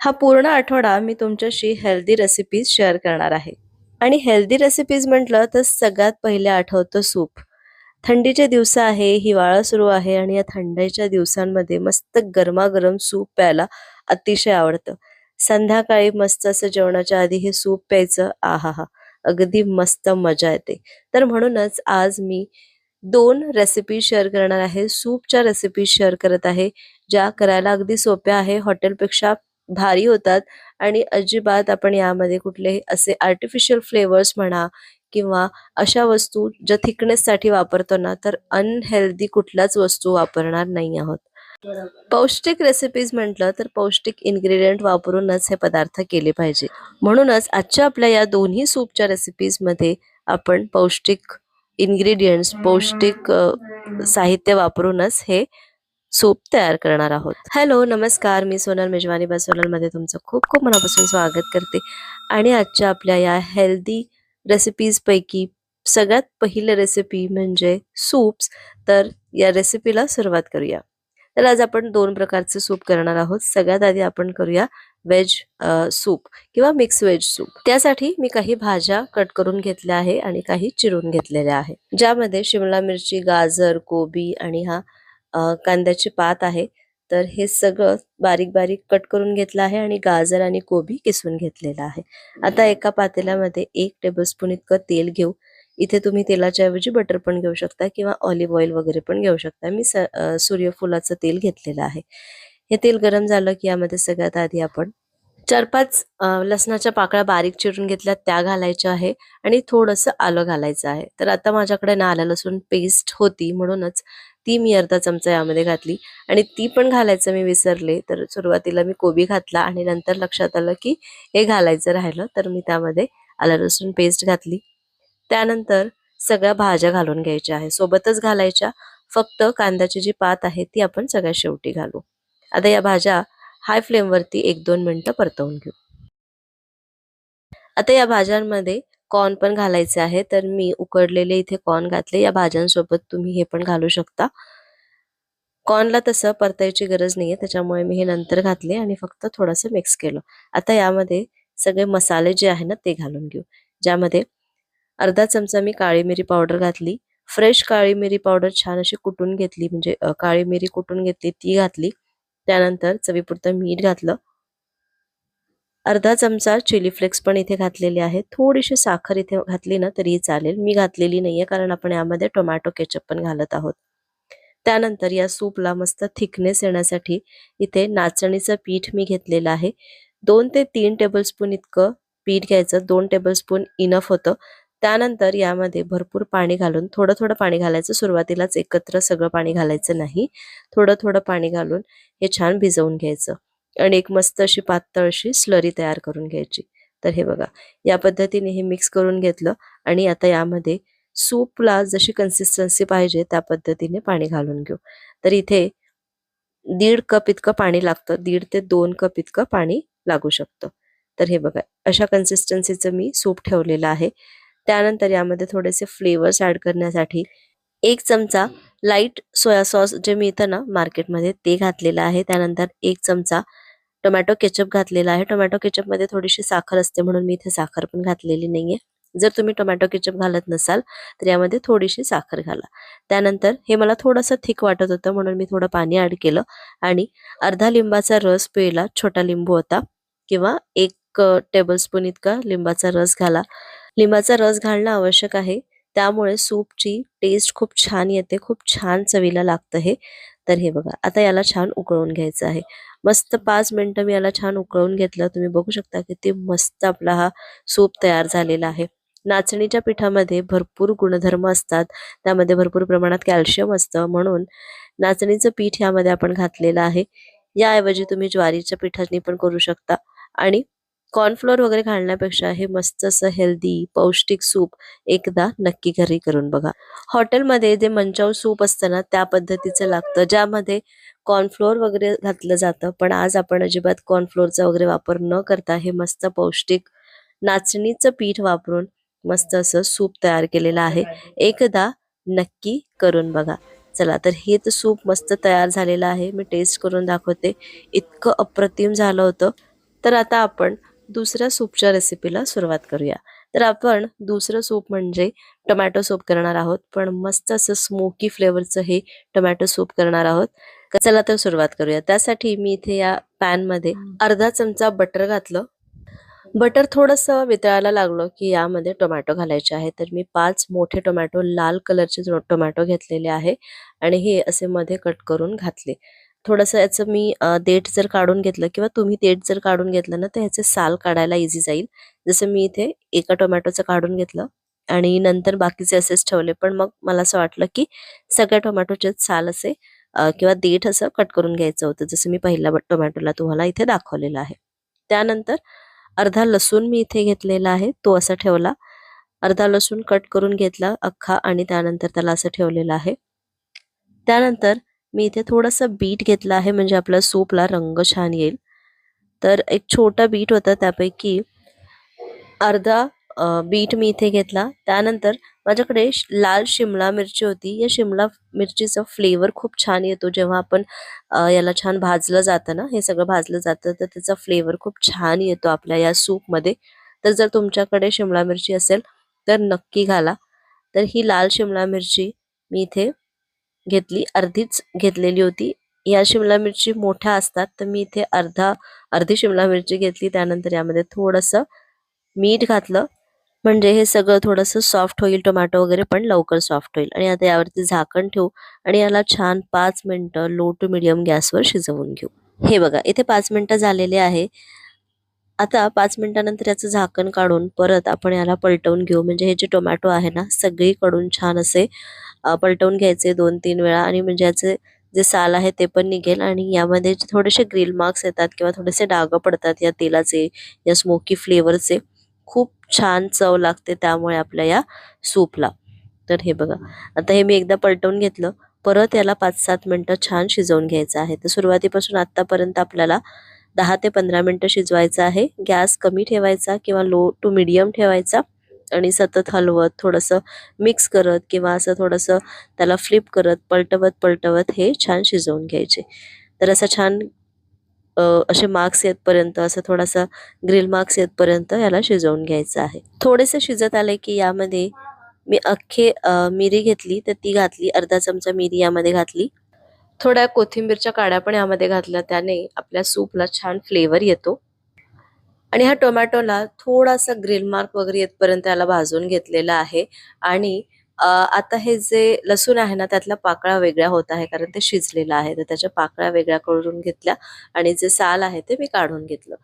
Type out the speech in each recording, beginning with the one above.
हा पूर्ण आठवडा मी तुमच्याशी हेल्दी रेसिपीज शेअर करणार आहे. आणि हेल्दी रेसिपीज म्हटलं तर सगळ्यात पहिले आठवतं सूप. थंडीचे दिवस आहे, हिवाळा सुरू आहे आणि या थंडीच्या दिवसांमध्ये मस्त गरमागरम सूप प्यायला अतिशय आवडतं. संध्याकाळी मस्त असं जेवणाच्या आधी हे सूप प्यायचं, आहाहा! अगदी मस्त मजा येते. तर म्हणूनच आज मी 2 रेसिपी शेअर करणार आहे. सूपच्या रेसिपी शेअर करत आहे, ज्या करायला अगदी सोप्या आहे. हॉटेलपेक्षा भारी होतात आणि अजिबात आपण यामध्ये कुठलेही असे आर्टिफिशियल फ्लेवर्स म्हणा किंवा अशा वस्तू ज्या थिकनेससाठी वापरतो ना, तर अनहेल्दी कुठल्याच वस्तू वापरणार नाही आहोत. पौष्टिक रेसिपीज म्हटलं तर पौष्टिक इन्ग्रेडियंट वापरूनच हे पदार्थ केले पाहिजे. म्हणूनच आजच्या आपल्या या दोन्ही सूपच्या रेसिपीजमध्ये आपण पौष्टिक इन्ग्रेडियंट्स, पौष्टिक साहित्य वापरूनच हे सूप तयार करणार आहोत. हॅलो, नमस्कार. मी सोनल मेजवानी मध्ये तुमचं खूप खूप मनापासून स्वागत करते. आणि आजच्या आपल्या या हेल्दी रेसिपीजपैकी सगळ्यात पहिली रेसिपी म्हणजे सूप्स. तर या रेसिपीला सुरुवात करूया. तर आज आपण 2 प्रकारचे सूप करणार आहोत. सगळ्यात आधी आपण करूया व्हेज सूप किंवा मिक्स व्हेज सूप. त्यासाठी मी काही भाज्या कट करून घेतल्या आहे आणि काही चिरून घेतलेल्या आहे, ज्यामध्ये शिमला मिरची, गाजर, कोबी आणि हा कांद्याची पात आहे. तर हे सगळं बारीक बारीक कट करून घेतलं आहे आणि गाजर आणि कोबी किसून घेतलेला आहे. आता एका पातेल्यामध्ये 1 टेबलस्पून इतकं तेल घेऊ. इथे तुम्ही तेलाच्या ऐवजी बटर पण घेऊ शकता किंवा ऑलिव्ह ऑइल वगैरे पण घेऊ शकता. मी सूर्यफुलाचं तेल घेतलेलं आहे. हे तेल गरम झालं की यामध्ये सगळ्यात आधी आपण 4-5 लसणाच्या पाकळ्या बारीक चिरून घेतल्या, त्या घालायच्या आहे आणि थोडंसं आलं घालायचं आहे. तर आता माझ्याकडे ना आलं लसूण पेस्ट होती, म्हणूनच ती मी अर्धा चमचा यामध्ये घातली आणि ती पण घालायचं मी विसरले. तर सुरुवातीला मी कोबी घातला आणि नंतर लक्षात आलं की हे घालायचं राहिलं, तर मी त्यामध्ये आलं लसूण पेस्ट घातली. त्यानंतर सगळ्या भाज्या घालून घ्यायच्या आहे, सोबतच घालायच्या. फक्त कांद्याची जी पात आहे ती आपण सगळ्यात शेवटी घालू. आता या भाज्या हाय फ्लेमवरती 1-2 मिनिटं परतवून घेऊ. आता या भाज्यांमध्ये कॉर्न पण घालायचे आहे, तर मी उकडलेले इथे कॉर्न घातले. या भाज्यांसोबत तुम्ही हे पण घालू शकता. कॉर्नला तसं परतायची गरज नाहीये, त्याच्यामुळे मी हे नंतर घातले आणि फक्त थोडंसं मिक्स केलं. आता यामध्ये सगळे मसाले जे आहे ना ते घालून घेऊ, ज्यामध्ये अर्धा चमचा मी काळी मिरी पावडर घातली. फ्रेश काळी मिरी पावडर छान अशी कुटून घेतली, म्हणजे काळी मिरी कुटून घेतली ती घातली. त्यानंतर चवीपुरतं मीठ घातलं. अर्धा चमचा चिली फ्लेक्स पण इथे घातलेले आहेत. थोडीशी साखर इथे घातली ना तरी चालेल. मी घातलेली नाहीये कारण आपण यामध्ये टोमॅटो केचप पण घालत आहोत. त्यानंतर या सूपला मस्त थिकनेस येण्यासाठी इथे नाचणीचं पीठ मी घेतलेलं आहे. 2 ते 3 टेबलस्पून इतकं पीठ घ्यायचं. 2 टेबलस्पून इनफ होतं. त्यानंतर यामध्ये भरपूर पाणी घालून, थोडं थोडं पाणी घालायचं. सुरुवातीलाच एकत्र सगळं पाणी घालायचं नाही. थोडं थोडं पाणी घालून हे छान भिजवून घ्यायचं आणि एक मस्त अशी पातळ अशी स्लरी तयार करून घ्यायची. तर हे बघा, या पद्धतीने हे मिक्स करून घेतलं आणि आता यामध्ये सूपला जशी कन्सिस्टन्सी पाहिजे त्या पद्धतीने पाणी घालून घेऊ. तर इथे 1.5 कप इतकं पाणी लागतं. 1.5 ते 2 कप इतकं पाणी लागू शकतं. तर हे बघा, अशा कन्सिस्टन्सीचं मी सूप ठेवलेलं आहे. त्यानंतर यामध्ये थोडेसे फ्लेवर्स ॲड करण्यासाठी 1 चमचा लाईट सोया सॉस जे मिळतं ना मार्केटमध्ये ते घातलेलं आहे. त्यानंतर 1 चमचा टोमॅटो केचप घातलेला आहे. टोमॅटो केचपमध्ये थोडीशी साखर असते, म्हणून मी इथे साखर पण घातलेली नाहीये. जर तुम्ही टोमॅटो केचप घालत नसाल तर यामध्ये थोडीशी साखर घाला. त्यानंतर हे मला थोडंसं थिक वाटत होतं, म्हणून मी थोडं पाणी ॲड केलं आणि अर्धा लिंबाचा रस पिळला. छोटा लिंबू होता किंवा 1 टेबलस्पून इतका लिंबाचा रस घाला. लिंबाचा रस घालणं आवश्यक आहे. त्यामुळे सूपची टेस्ट खूप छान येते, खूप छान चवीला लागतं हे. तर हे बघा, आता याला छान उकळून घ्यायचं आहे. मस्त 5 मिनिटं मी याला छान उकळून घेतलं. तुम्ही बघू शकता किती मस्त आपला हा सूप तयार झालेला आहे. नाचणीच्या पिठामध्ये भरपूर गुणधर्म असतात, त्यामध्ये भरपूर प्रमाणात कॅल्शियम असतं, म्हणून नाचणीचं पीठ यामध्ये आपण घातलेलं आहे. याऐवजी तुम्ही ज्वारीच्या पिठाने पण करू शकता आणि कॉर्नफ्लोअर वगैरे घालण्यापेक्षा हे मस्त असं हेल्दी पौष्टिक सूप एकदा नक्की घरी करून बघा. हॉटेलमध्ये जे मंचाऊ सूप असतं ना त्या पद्धतीचं लागतं, ज्यामध्ये कॉर्नफ्लोअर वगैरे घातलं जातं. पण आज आपण अजिबात कॉर्नफ्लोअरचा वगैरे वापर न करता हे मस्त पौष्टिक नाचणीचं पीठ वापरून मस्त असं सूप तयार केलेलं आहे. एकदा नक्की करून बघा. चला, तर हे तर सूप मस्त तयार झालेलं आहे. मी टेस्ट करून दाखवते. इतकं अप्रतिम झालं होतं. तर आता आपण दुसऱ्या सूपच्या रेसिपीला सुरुवात करूया. तर आपण दुसरं सूप म्हणजे टोमॅटो सूप करणार आहोत, पण मस्त असं स्मोकी फ्लेवरचं हे टोमॅटो सूप करणार आहोत. चला तर सुरुवात करूया. त्यासाठी मी इथे या पॅनमध्ये अर्धा चमचा बटर घातलं. बटर थोडंसं वितळायला लागलं की यामध्ये टोमॅटो घालायचे आहे. तर मी 5 मोठे टोमॅटो लाल कलरचे टोमॅटो घेतलेले आहे आणि हे असे मध्ये कट करून घातले. थोडंसं याचं मी देठ जर काढून घेतलं किंवा तुम्ही देठ जर काढून घेतलं ना तर ह्याचे साल काढायला इझी जाईल. जसं मी इथे एका टोमॅटोचं काढून घेतलं आणि नंतर बाकीचे असेच ठेवले. पण मग मला असं वाटलं की सगळ्या टोमॅटोचे साल असे किंवा देठ असं कट करून घ्यायचं होतं, जसं मी पहिल्या टोमॅटोला तुम्हाला इथे दाखवलेलं आहे. त्यानंतर अर्धा लसूण मी इथे घेतलेला आहे, तो असा ठेवला. अर्धा लसूण कट करून घेतला अख्खा आणि त्यानंतर त्याला असं ठेवलेलं आहे. त्यानंतर मी इथे थोडंसं बीट घेतलं आहे, म्हणजे आपल्या सूपला रंग छान येईल. तर एक छोटा बीट होता, त्यापैकी अर्धा बीट मी इथे घेतला. त्यानंतर माझ्याकडे लाल शिमला मिरची होती. या शिमला मिरचीचा फ्लेवर खूप छान येतो जेव्हा आपण याला छान भाजलं जातं ना, हे सगळं भाजलं जातं तर त्याचा फ्लेवर खूप छान येतो आपल्या या सूपमध्ये. तर जर तुमच्याकडे शिमला मिरची असेल तर नक्की घाला. तर ही लाल शिमला मिरची मी इथे घेतली, अर्धीच घेतलेली होती. या शिमला मिरची मोठ्या असतात, तर मी इथे अर्धी शिमला मिरची घेतली. त्यानंतर यामध्ये थोडंसं मीठ घातलं, म्हणजे हे सगळं थोडंसं सॉफ्ट होईल, टोमॅटो वगैरे पण लवकर सॉफ्ट होईल. आणि आता यावरती झाकण ठेवू आणि याला छान 5 मिनिटं लो टू मीडियम गॅसवर शिजवून घेऊ. हे बघा, इथे 5 मिनिटं झालेले आहे. आता 5 मिनिटानंतर याचं झाकण काढून परत आपण याला पलटवून घेऊ. म्हणजे हे जे टोमॅटो आहे ना, सगळीकडून छान असे पलटवून घ्यायचे 2-3 वेळा, आणि म्हणजे याचे जे साल आहे ते पण निघेल आणि यामध्ये जे थोडेसे ग्रिल मार्क्स येतात किंवा थोडेसे डाग पडतात या तेलाचे, या स्मोकी फ्लेवरचे, खूप छान चव लागते त्यामुळे आपल्या या सूपला. तर हे बघा, आता हे मी एकदा पलटवून घेतलं. परत याला 5-7 मिनिटं छान शिजवून घ्यायचं आहे. तर सुरुवातीपासून आतापर्यंत आपल्याला 10 ते 15 मिनिटं शिजवायचं आहे. गॅस कमी ठेवायचा किंवा लो टू मीडियम ठेवायचा आणि सतत हलवत, थोडंसं मिक्स करत किंवा असं थोडंसं त्याला फ्लिप करत, पलटवत पलटवत हे छान शिजवून घ्यायचे. तर असं छान असे मार्क्स येतपर्यंत, असं थोडासा ग्रिल मार्क्स येतपर्यंत याला शिजवून घ्यायचं आहे. थोडेसे शिजत आले की यामध्ये मी अख्खे मिरी घेतली, तर ती घातली. अर्धा चमचा मिरी यामध्ये घातली. थोड्या कोथिंबीरच्या काड्या पण यामध्ये घातल्या, त्याने आपल्या सूपला छान फ्लेवर येतो. आणि ह्या टोमॅटोला थोडासा ग्रिल मार्क वगैरे येतपर्यंत याला भाजून घेतलेला आहे. आणि आता हे जे लसूण आहे ना, त्यातल्या पाकळ्या वेगळ्या होत आहे, कारण ते शिजलेलं आहे. तर त्याच्या पाकळ्या वेगळ्या करून घेतल्या आणि जे साल आहे ते मी काढून घेतलं.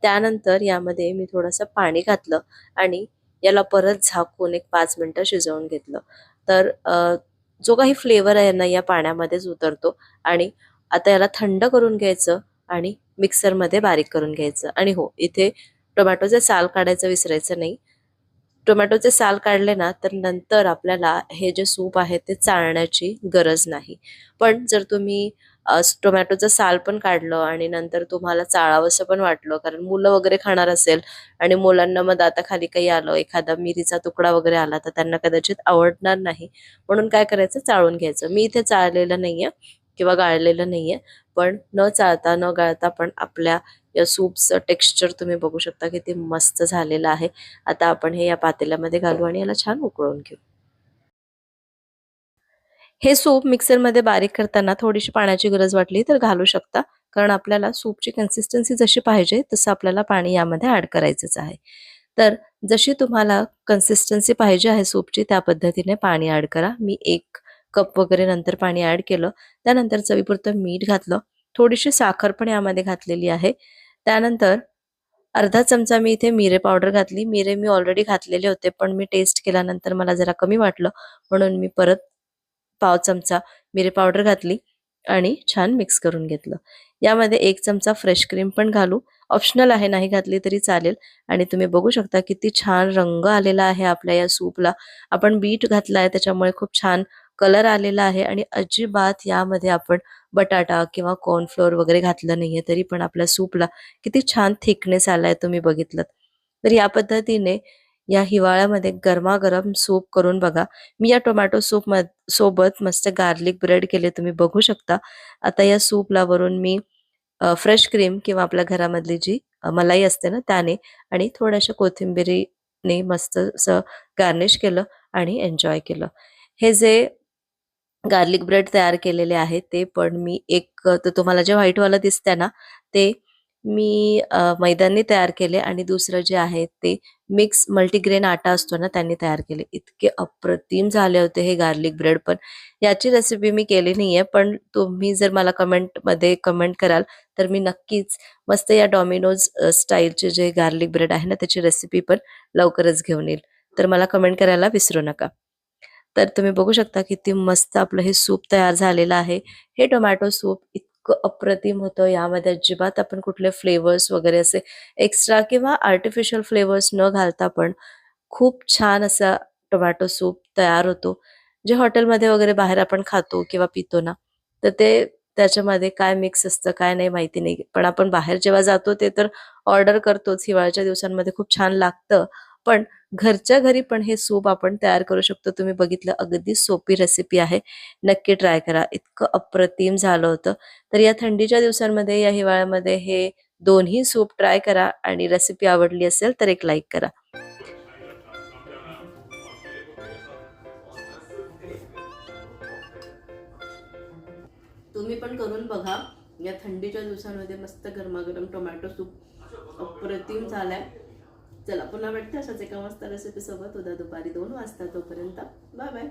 त्यानंतर यामध्ये मी थोडंसं पाणी घातलं आणि याला परत झाकून एक 5 मिनिटं शिजवून घेतलं. तर जो काही फ्लेवर आहे ना, या पाण्यामध्येच उतरतो. आणि आता याला थंड करून घ्यायचं आणि मिक्सरमध्ये बारीक करून घ्यायचं. आणि हो, इथे टोमॅटोचे साल काढायचं विसरायचं नाही. टोमॅटोचे साल काढले ना, तर नंतर आपल्याला हे जे सूप आहे ते चाळण्याची गरज नाही. पण जर तुम्ही टोमॅटोचं साल पण काढलं आणि नंतर तुम्हाला चाळावंसं पण वाटलं, कारण मुलं वगैरे खाणार असेल आणि मुलांना मग दाताखाली काही आलं, एखादा मिरीचा तुकडा वगैरे आला, तर त्यांना कदाचित आवडणार नाही. म्हणून काय करायचं, चाळून घ्यायचं. मी इथे चाळलेलं नाहीये किंवा गाळलेलं नाहीये, पण न चाळता न गाळता पण आपल्या या सूपचं टेक्स्चर तुम्ही बघू शकता किती मस्त झालेलं आहे. आता आपण हे या पातेल्यामध्ये घालू आणि याला छान उकळून घेऊ. हे सूप मिक्सरमध्ये बारीक करताना थोडीशी पाण्याची गरज वाटली तर घालू शकता, कारण आपल्याला सूपची कन्सिस्टन्सी जशी पाहिजे तसं आपल्याला पाणी यामध्ये ॲड करायचंच आहे. तर जशी तुम्हाला कन्सिस्टन्सी पाहिजे आहे सूपची, त्या पद्धतीने पाणी ॲड करा. मी 1 कप वगैरे नंतर पाणी ॲड केलं. त्यानंतर चवीपुरतं मीठ घातलं. थोडीशी साखर पण यामध्ये घातलेली आहे. त्यानंतर अर्धा चमचा मी इथे मिरे पावडर घातली. मिरे मी ऑलरेडी घातलेले होते, पण मी टेस्ट केल्यानंतर मला जरा कमी वाटलं, म्हणून मी परत पाव चमचा मिरी पावडर घातली आणि छान मिक्स करून घेतलं. यामध्ये 1 चमचा फ्रेश क्रीम पण घालू. ऑप्शनल आहे, नाही घातली तरी चालेल. आणि तुम्ही बघू शकता किती छान रंग आलेला आहे आपल्या या सूपला. आपण बीट घातला आहे त्याच्यामुळे खूप छान कलर आलेला आहे आणि अजिबात यामध्ये आपण बटाटा किंवा कॉर्नफ्लोअर वगैरे घातलं नाहीये, तरी पण आपल्या सूपला किती छान थिकनेस आलाय तुम्ही बघितलं. तर या पद्धतीने या हिवाळ्यामध्ये गरमागरम सूप करून बघा. मी या टोमॅटो सूप सोबत मस्त गार्लिक ब्रेड केले, तुम्ही बघू शकता. आता या सूपला वरून मी फ्रेश क्रीम किंवा आपल्या घरामधली जी मलाई असते ना त्याने, आणि थोड्याशा कोथिंबिरीने मस्त असं गार्निश केलं आणि एन्जॉय केलं. हे जे गार्लिक ब्रेड तयार केलेले आहेत ते पण मी तर तुम्हाला जे व्हाईटवालं दिसतंय ना, ते मी मैद्याने तयार केले आणि दुसरं जे आहे ते मिक्स मल्टीग्रेन आटा असतो ना त्यांनी तयार केले. इतके अप्रतिम झाले होते हे गार्लिक ब्रेड पण. याची रेसिपी मी केली नाहीये, पण तुम्ही जर मला कमेंटमध्ये कमेंट कराल तर मी नक्कीच मस्त या डॉमिनोज स्टाईलचे जे गार्लिक ब्रेड आहे ना त्याची रेसिपी पण लवकरच घेऊन येईल. तर मला कमेंट करायला विसरू नका. तर तुम्ही बघू शकता किती मस्त आपलं हे सूप तयार झालेलं आहे. हे टोमॅटो सूप इतकं अप्रतिम होतं. यामध्ये अजिबात आपण कुठले फ्लेवर्स वगैरे असे एक्स्ट्रा किंवा आर्टिफिशियल फ्लेवर्स न घालता पण खूप छान असा टोमॅटो सूप तयार होतो. जे हॉटेलमध्ये वगैरे बाहेर आपण खातो किंवा पितो ना, तर ते त्याच्यामध्ये काय मिक्स असतं, काय नाही माहिती नाही. पण आपण बाहेर जेव्हा जातो ते तर ऑर्डर करतोच. हिवाळ्याच्या दिवसांमध्ये खूप छान लागतं. पण घरच्या घरी पण हे सूप आपण तयार करू शकतो. तुम्ही बघितलं अगदी सोपी रेसिपी आहे. नक्की ट्राय करा. इतकं अप्रतिम झालं होतं. तर या थंडीच्या दिवसांमध्ये, या हिवाळ्यामध्ये हे दोन्ही सूप ट्राय करा आणि रेसिपी आवडली असेल तर एक लाईक करा. तुम्ही पण करून बघा. या थंडीच्या दिवसांमध्ये मस्त गरमागरम टोमॅटो सूप अप्रतिम झालाय. चला पुन्हा भेटते अशाच एका मस्त रेसिपी सोबत उद्या दुपारी 2 वाजता. तोपर्यंत बाय बाय.